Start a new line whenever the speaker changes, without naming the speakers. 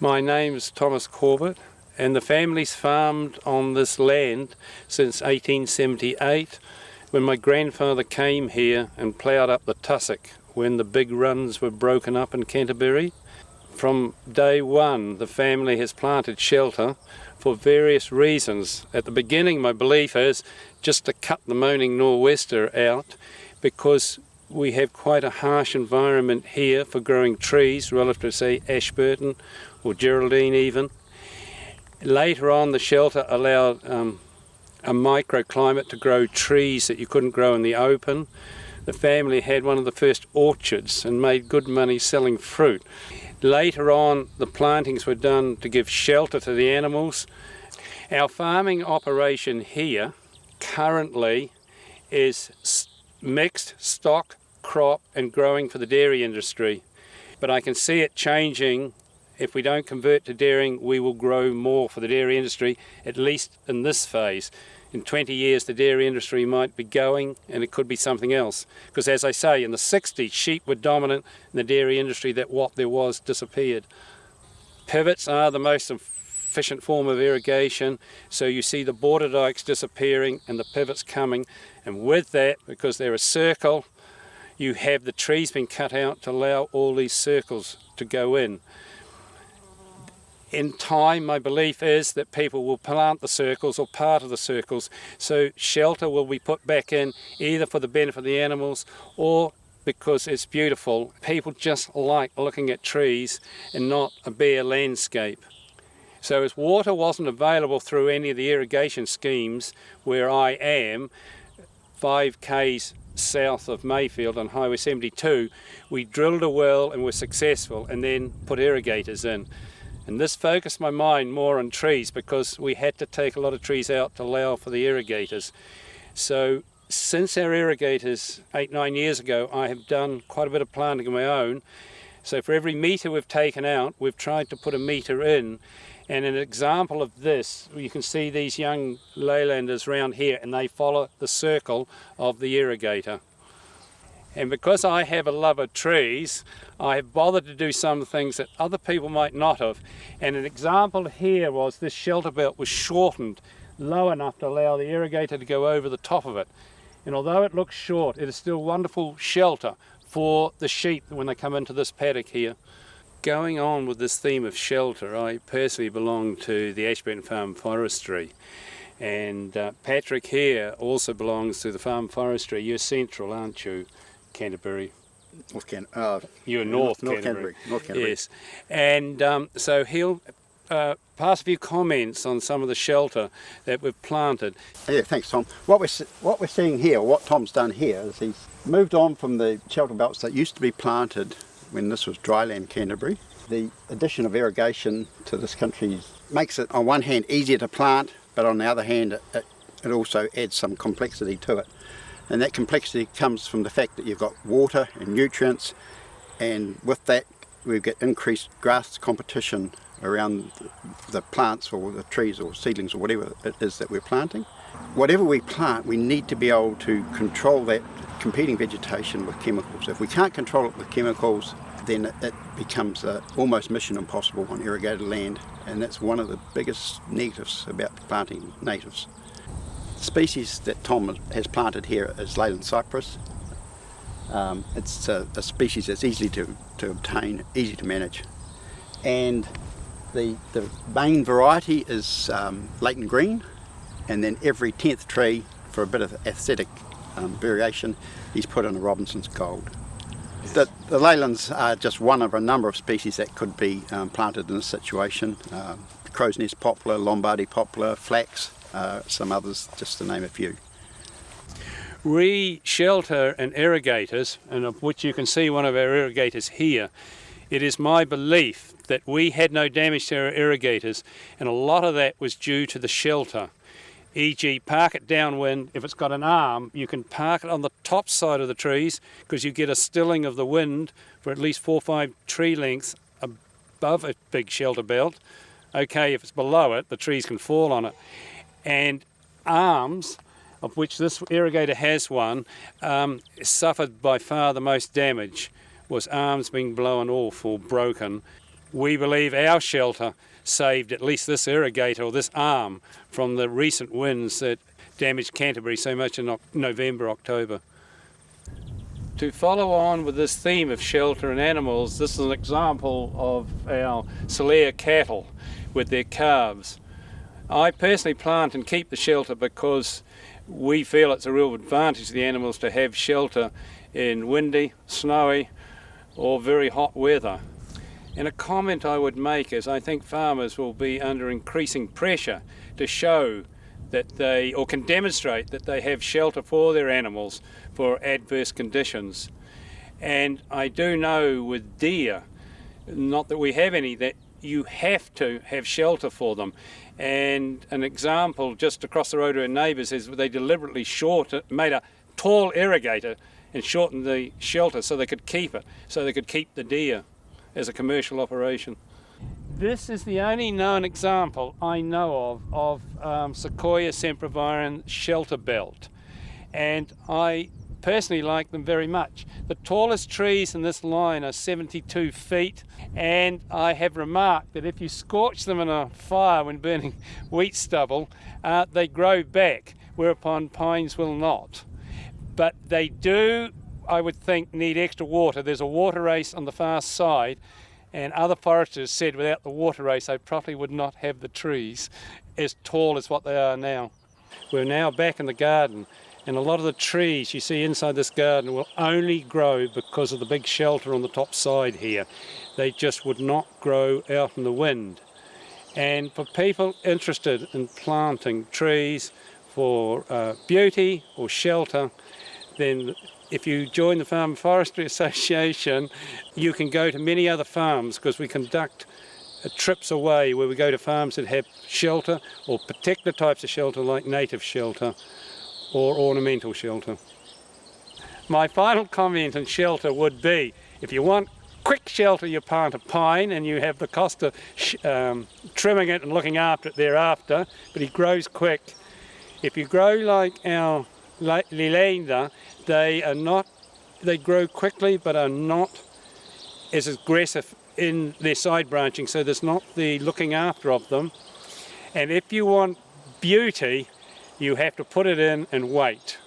My name's Thomas Corbett, and the family's farmed on this land since 1878, when my grandfather came here and ploughed up the tussock when the big runs were broken up in Canterbury. From day one, the family has planted shelter for various reasons. At the beginning, my belief is just to cut the moaning nor'wester out, because we have quite a harsh environment here for growing trees relative to, say, Ashburton or Geraldine even. Later on, the shelter allowed a microclimate to grow trees that you couldn't grow in the open. The family had one of the first orchards and made good money selling fruit. Later on, the plantings were done to give shelter to the animals. Our farming operation here currently is mixed stock, crop and growing for the dairy industry. But I can see it changing. If we don't convert to dairying, we will grow more for the dairy industry, at least in this phase. In 20 years, the dairy industry might be going, and it could be something else. Because as I say, in the 60s, sheep were dominant in the dairy industry, that what there was disappeared. Pivots are the most efficient form of irrigation, so you see the border dikes disappearing and the pivots coming. And with that, because they're a circle, you have the trees being cut out to allow all these circles to go in. In time, my belief is that people will plant the circles or part of the circles, so shelter will be put back in either for the benefit of the animals or because it's beautiful. People just like looking at trees and not a bare landscape. So as water wasn't available through any of the irrigation schemes where I am, 5 k's south of Mayfield on Highway 72, we drilled a well and were successful, and then put irrigators in. And this focused my mind more on trees, because we had to take a lot of trees out to allow for the irrigators. So since our irrigators 8-9 years ago, I have done quite a bit of planting of my own. So for every metre we've taken out, we've tried to put a metre in. And an example of this, you can see these young Leylanders around here, and they follow the circle of the irrigator. And because I have a love of trees, I have bothered to do some things that other people might not have. And an example here was this shelter belt was shortened low enough to allow the irrigator to go over the top of it. And although it looks short, it is still wonderful shelter for the sheep when they come into this paddock here. Going on with this theme of shelter, I personally belong to the Ashburton Farm Forestry. And Patrick here also belongs to the Farm Forestry. You're central, aren't you? Canterbury. You're North Canterbury.
North Canterbury.
Yes. And so he'll pass a few comments on some of the shelter that we've planted.
Yeah, thanks, Tom. What we're seeing here, what Tom's done here, is he's moved on from the shelter belts that used to be planted when this was dryland Canterbury. The addition of irrigation to this country makes it, on one hand, easier to plant, but on the other hand, it also adds some complexity to it. And that complexity comes from the fact that you've got water and nutrients, and with that we get increased grass competition around the plants or the trees or seedlings or whatever it is that we're planting. Whatever we plant, we need to be able to control that competing vegetation with chemicals. If we can't control it with chemicals, then it becomes almost mission impossible on irrigated land, and that's one of the biggest negatives about planting natives. The species that Tom has planted here is Leyland cypress. It's a species that's easy to obtain, easy to manage. And the main variety is Leighton green, and then every 10th tree, for a bit of aesthetic variation, he's put in a Robinson's gold. The Leylands are just one of a number of species that could be planted in this situation. Crow's nest poplar, Lombardy poplar, flax, some others, just to name a few.
We shelter and irrigators, and of which you can see one of our irrigators here. It is my belief that we had no damage to our irrigators, and a lot of that was due to the shelter. E.g. park it downwind. If it's got an arm, you can park it on the top side of the trees, because you get a stilling of the wind for at least 4 or 5 tree lengths above a big shelter belt. Okay, if it's below it, the trees can fall on it. And arms, of which this irrigator has one, suffered by far the most damage, was arms being blown off or broken. we believe our shelter saved at least this irrigator or this arm from the recent winds that damaged Canterbury so much in November, October. To follow on with this theme of shelter and animals, this is an example of our Solera cattle with their calves. I personally plant and keep the shelter because we feel it's a real advantage to the animals to have shelter in windy, snowy or very hot weather. And a comment I would make is I think farmers will be under increasing pressure to show that they, or can demonstrate that they have shelter for their animals for adverse conditions. And I do know with deer, not that we have any, that you have to have shelter for them. And an example just across the road to our neighbours is they deliberately made a tall irrigator and shortened the shelter so they could keep it, so they could keep the deer as a commercial operation. This is the only known example I know of Sequoia sempervirens shelter belt, and I personally like them very much. The tallest trees in this line are 72 feet, and I have remarked that if you scorch them in a fire when burning wheat stubble, they grow back, whereupon pines will not. But they do, I would think, need extra water. There's a water race on the far side, and other foresters said without the water race they probably would not have the trees as tall as what they are now. We're now back in the garden, and a lot of the trees you see inside this garden will only grow because of the big shelter on the top side here. They just would not grow out in the wind. And for people interested in planting trees for beauty or shelter, then if you join the Farm and Forestry Association, you can go to many other farms because we conduct trips away where we go to farms that have shelter or particular types of shelter like native shelter or ornamental shelter. My final comment on shelter would be, if you want quick shelter, you plant a pine and you have the cost of trimming it and looking after it thereafter, but it grows quick. If you grow like our Leyland, they grow quickly but are not as aggressive in their side branching, so there's not the looking after of them. And if you want beauty, you have to put it in and wait.